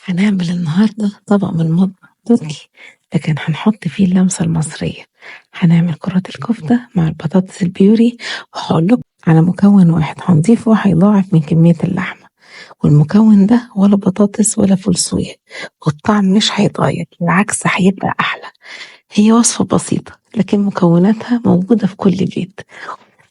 هنعمل النهاردة طبق من المطبخ تركي، لكن هنحط فيه اللمسة المصرية. هنعمل كرات الكفتة مع البطاطس البيوري، وهقول لكم على مكون واحد هنضيفه هيضاعف من كمية اللحمة، والمكون ده ولا بطاطس ولا فول صويا، والطعم مش هيتغير، بالعكس هيبقى أحلى. هي وصفة بسيطة لكن مكوناتها موجودة في كل بيت،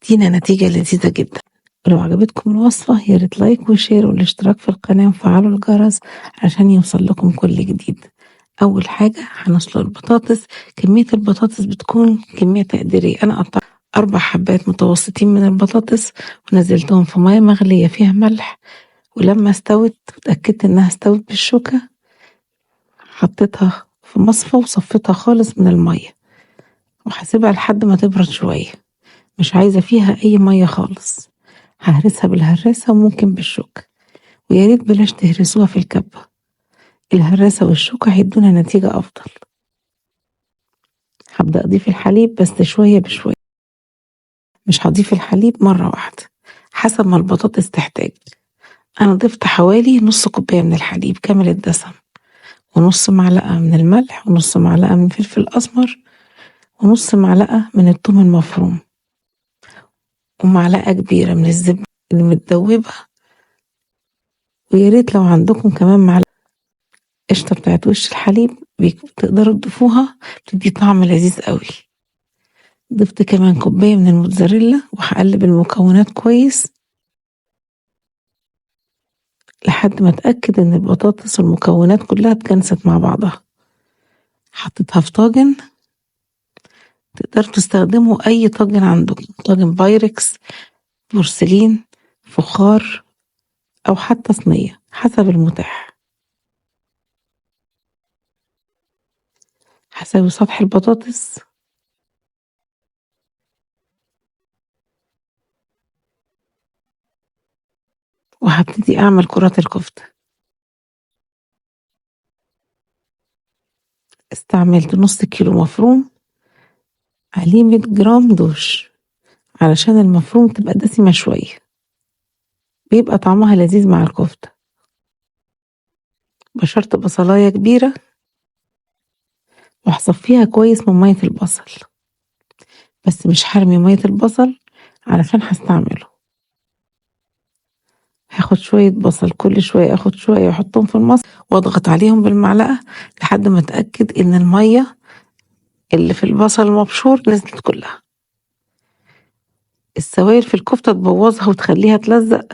تدينا نتيجة لذيذة جدا. ولو عجبتكم الوصفة ياريت لايك وشير والاشتراك في القناة وفعلوا الجرس عشان يوصل لكم كل جديد. أول حاجة هنسلق البطاطس. كمية البطاطس بتكون كمية تقديرية، أنا قطعت 4 حبات متوسطين من البطاطس ونزلتهم في مية مغلية فيها ملح، ولما استوت اتأكدت إنها استوت بالشوكة حطيتها في مصفى وصفيتها خالص من المية، وهسيبها لحد ما تبرد شوية، مش عايزة فيها أي مية خالص. ههرسها بالهراسة وممكن بالشوكة، وياريت بلاش تهرسوها في الكبة، الهراسة والشوكة هيدونا نتيجة أفضل. هبدأ أضيف الحليب بس شوية بشوية، مش هضيف الحليب مرة واحدة، حسب ما البطاطس تحتاج. أنا ضفت حوالي نص كوباية من الحليب كامل الدسم، ونص معلقة من الملح، ونص معلقة من الفلفل الأسمر، ونص معلقة من الثوم المفروم، ومعلقة كبيرة من الزبدة المتدوبة، وياريت لو عندكم كمان معلقة قشطة بتاعت وش الحليب تقدروا تضيفوها، بتدي طعم لذيذ قوي. ضفت كمان كوباية من الموتزاريلا، وهقلب المكونات كويس لحد ما اتأكد ان البطاطس والمكونات كلها اتجانست مع بعضها. حطيتها في طاجن، تقدروا تستخدموا اي طاجن عندكم، طاجن بايركس، بورسلين، فخار، او حتى صينية حسب المتاح. هسوي سطح البطاطس وهبتدي اعمل كرات الكفتة. استعملت نص كيلو مفروم عليه 100 جرام دوش، علشان المفروم تبقى دسمة شوية، بيبقى طعمها لذيذ مع الكفتة. بشرت بصلاية كبيرة وهصفيها كويس من مية البصل، بس مش هرمي مية البصل علشان هستعمله. هاخد شوية بصل، كل شوية اخد شوية واحطهم في المصفى واضغط عليهم بالمعلقة لحد ما اتأكد ان المية اللي في البصل المبشور نزلت كلها. السوائل في الكفتة تبوظها وتخليها تلزق،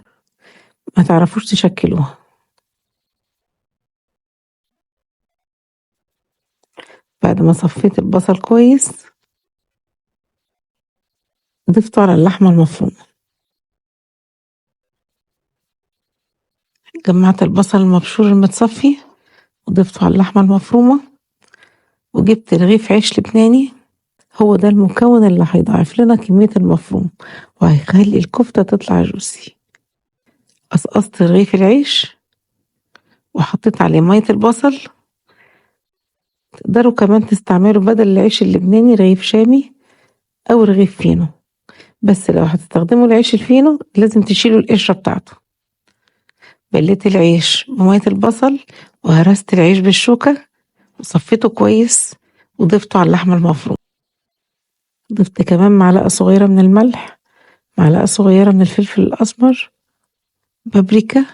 ما تعرفوش تشكلوها. بعد ما صفيت البصل كويس ضفته على اللحمة المفرومة، جمعت البصل المبشور المتصفي وضفته على اللحمة المفرومة، وجبت رغيف عيش لبناني، هو ده المكون اللي هيضاعف لنا كمية المفروم وهيخلي الكفتة تطلع جوسي. قصقصت رغيف العيش وحطيت عليه مية البصل. تقدروا كمان تستعملوا بدل العيش اللبناني رغيف شامي أو رغيف فينو، بس لو هتستخدموا العيش الفينو لازم تشيلوا القشرة بتاعته. بليت العيش بمية البصل وهرست العيش بالشوكة وصفيته كويس وضفته على اللحمة المفرومة. ضفت كمان معلقة صغيرة من الملح، معلقة صغيرة من الفلفل الأسمر، بابريكا،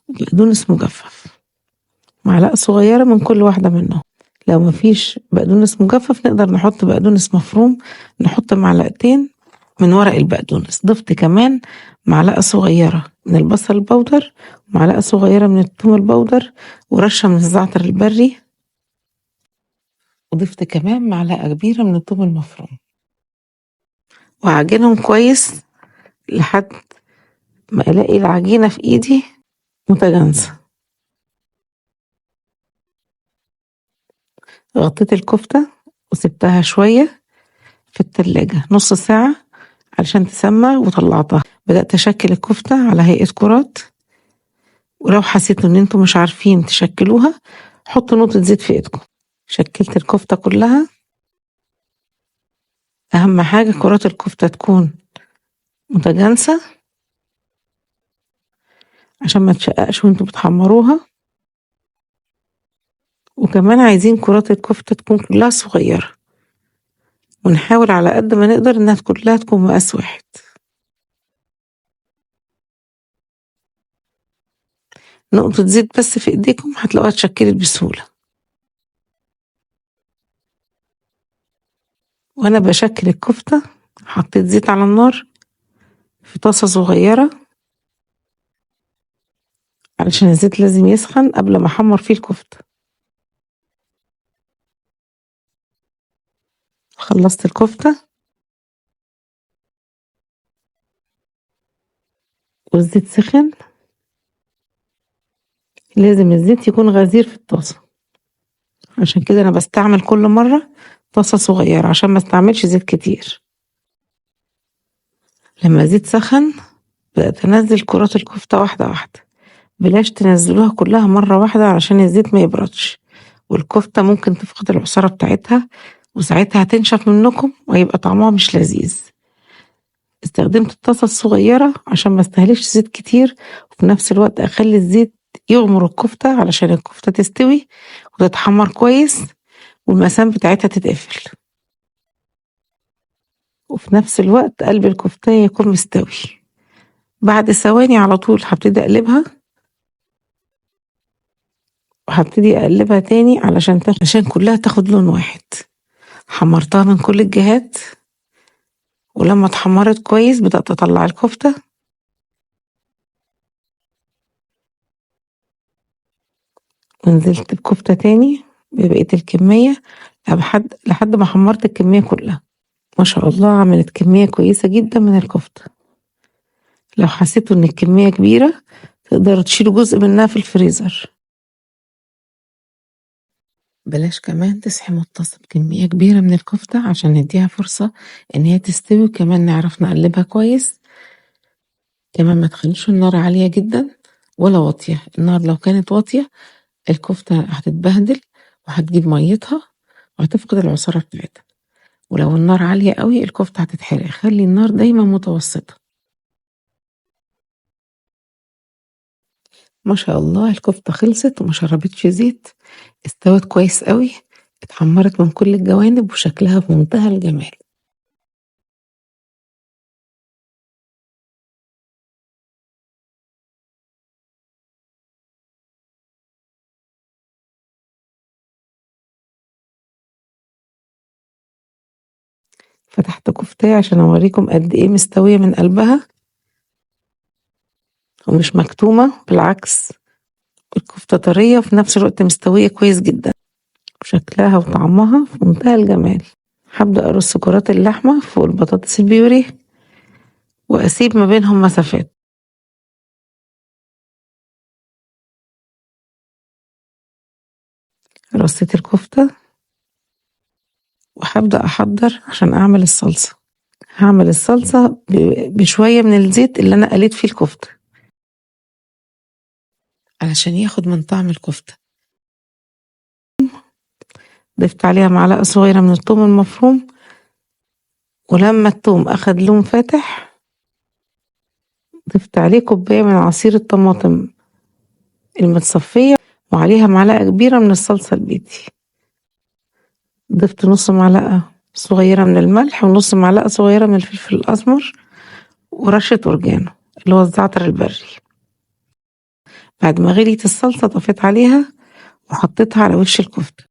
وبقدونس مجفف، معلقة صغيرة من كل واحدة منهم. لو مفيش بقدونس مجفف نقدر نحط بقدونس مفروم، نحط معلقتين من ورق البقدونس. ضفت كمان معلقة صغيرة من البصل البودر، ومعلقة صغيرة من الثوم البودر، ورشة من الزعتر البري، وضفت كمان معلقة كبيرة من الثوم المفروم، وهعجنهم كويس لحد ما الاقي العجينة في ايدي متجانسة. غطيت الكفتة وسبتها شوية في التلاجة نص ساعة علشان تسمع، وطلعتها. بدأت أشكل الكفتة على هيئة كرات، ولو حسيتوا ان انتوا مش عارفين تشكلوها حطوا نقطة زيت في ايدكم. شكلت الكفتة كلها. اهم حاجة كرات الكفتة تكون متجانسة عشان ما تشققش وانتوا بتحمروها. وكمان عايزين كرات الكفتة تكون كلها صغيرة، ونحاول على قد ما نقدر إنها كلها تكون مقاس واحد. نقطة زيت بس في إيديكم هتلاقوها اتشكلت بسهولة. وأنا بشكل الكفتة حطيت زيت على النار في طاسة صغيرة، علشان الزيت لازم يسخن قبل ما أحمر فيه الكفتة. خلصت الكفتة والزيت سخن، لازم الزيت يكون غزير في الطاسة، عشان كده أنا بستعمل كل مرة طاسة صغيرة عشان ما استعملش زيت كتير. لما الزيت سخن بدأت أنزل كرات الكفتة واحدة واحدة، بلاش تنزلوها كلها مرة واحدة علشان الزيت ما يبردش، والكفتة ممكن تفقد العصارة بتاعتها وساعتها هتنشف منكم وهيبقى طعمها مش لذيذ. استخدمت الطاسة الصغيرة عشان ما استهلكش زيت كتير، وفي نفس الوقت أخلي الزيت يغمر الكفتة علشان الكفتة تستوي وتتحمر كويس والمسام بتاعتها تتقفل، وفي نفس الوقت قلب الكفتة يكون مستوي. بعد ثواني على طول هبتدي أقلبها، وهبتدي أقلبها تاني عشان كلها تاخد لون واحد. حمرتها من كل الجهات، ولما اتحمرت كويس بدأت أطلع الكفتة ونزلت بكفتة تاني ببقية الكمية لحد ما حمرت الكمية كلها. ما شاء الله عملت كمية كويسة جدا من الكفتة. لو حسيتوا ان الكمية كبيرة تقدروا تشيلوا جزء منها في الفريزر. بلاش كمان تسحموا الطاسة بكمية كبيرة من الكفتة عشان نديها فرصة ان هي تستوي، وكمان نعرف نقلبها كويس. كمان ما تخليش النار عالية جدا ولا واطية، النار لو كانت واطية الكفتة هتتبهدل وهتجيب ميتها وهتفقد العصارة بتاعتها، ولو النار عالية قوي الكفتة هتتحرق. خلي النار دايما متوسطة. ما شاء الله الكفتة خلصت وما شربتش زيت، استوت كويس قوي، اتحمرت من كل الجوانب وشكلها في منتهى الجمال. فتحت كفتة عشان اوريكم قد ايه مستوية من قلبها ومش مكتومة، بالعكس الكفتة طرية وفي نفس الوقت مستوية كويس جدا، وشكلها وطعمها في منتهى الجمال. هبدأ أرص كرات اللحمة فوق البطاطس البيوري وأسيب ما بينهم مسافات. رصيت الكفتة وهبدأ أحضر عشان أعمل الصلصة. هعمل الصلصة بشوية من الزيت اللي أنا قليت فيه الكفتة علشان ياخد من طعم الكفتة. ضفت عليها معلقة صغيرة من الثوم المفروم، ولما الثوم أخد لون فاتح ضفت عليه كوباية من عصير الطماطم المتصفية وعليها معلقة كبيرة من الصلصة البيتي. ضفت نص معلقة صغيرة من الملح ونص معلقة صغيرة من الفلفل الأسمر ورشة أورجانو اللي هو الزعتر البري. بعد ما غليت الصلصة طفيت عليها وحطيتها على وش الكفتة.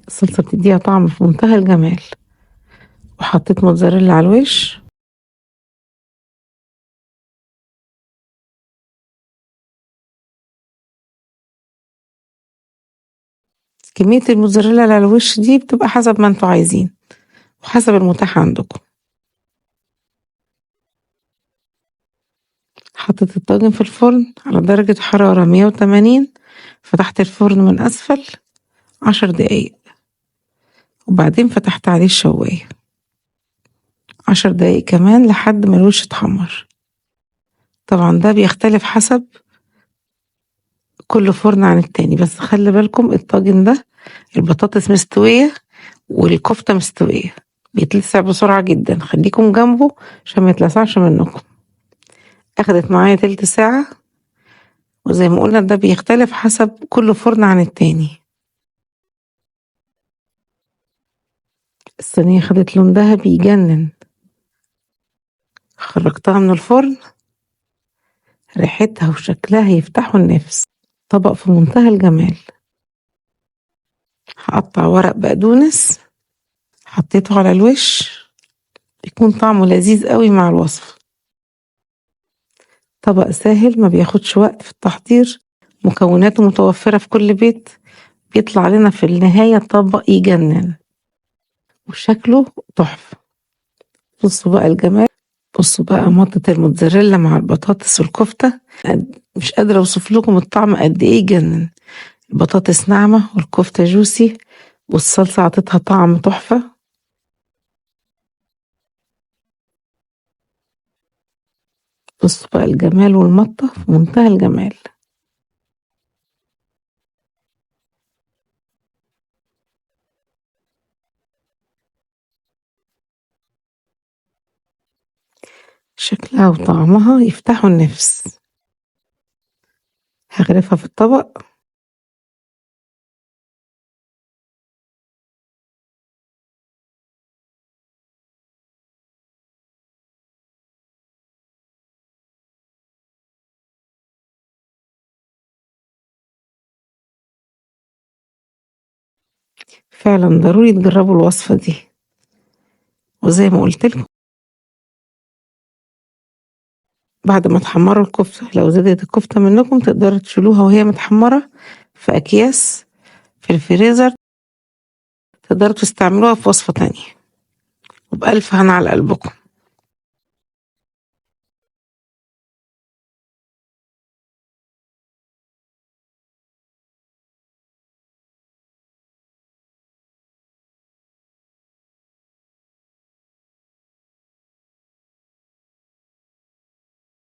الصلصة بتديها طعم في منتهى الجمال. وحطيت موتزاريلا على الوش. كمية الموتزاريلا اللي على الوش دي بتبقى حسب ما انتوا عايزين وحسب المتاح عندكم. حطيت الطاجن في الفرن على درجة حرارة 180. فتحت الفرن من أسفل 10 دقايق، وبعدين فتحت عليه الشواية 10 دقايق كمان لحد ما الوش اتحمر. طبعا ده بيختلف حسب كل فرن عن التاني، بس خلي بالكم الطاجن ده البطاطس مستوية والكفتة مستوية، بيتلسع بسرعة جدا، خليكم جنبه عشان ما يتلسعش منكم. أخدت معايا تلت ساعة وزي ما قلنا ده بيختلف حسب كل فرن عن التاني. الصينية خدت لون دهبي يجنن، خرجتها من الفرن، ريحتها وشكلها يفتحوا النفس، طبق في منتهى الجمال. هقطع ورق بقدونس حطيته على الوش، بيكون طعمه لذيذ قوي مع الوصفة. طبق سهل ما بياخدش وقت في التحضير، مكوناته متوفرة في كل بيت، بيطلع لنا في النهاية طبق يجنن وشكله تحفة. بصوا بقى الجمال، بصوا بقى مطة الموتزاريلا مع البطاطس والكفتة، مش قادرة اوصف لكم الطعم قد ايه يجنن. البطاطس ناعمة والكفتة جوسي والصلصة عطتها طعم تحفة. بصوا بقى الجمال والمطة في منتهى الجمال. شكلها وطعمها يفتحوا النفس. هغرفها في الطبق. فعلا ضروري تجربوا الوصفة دي، وزي ما قلت لكم بعد ما تحمروا الكفتة لو زادت الكفتة منكم تقدروا تشيلوها وهي متحمرة في أكياس في الفريزر، تقدروا تستعملوها في وصفة تانية. وبألف هنا على قلبكم.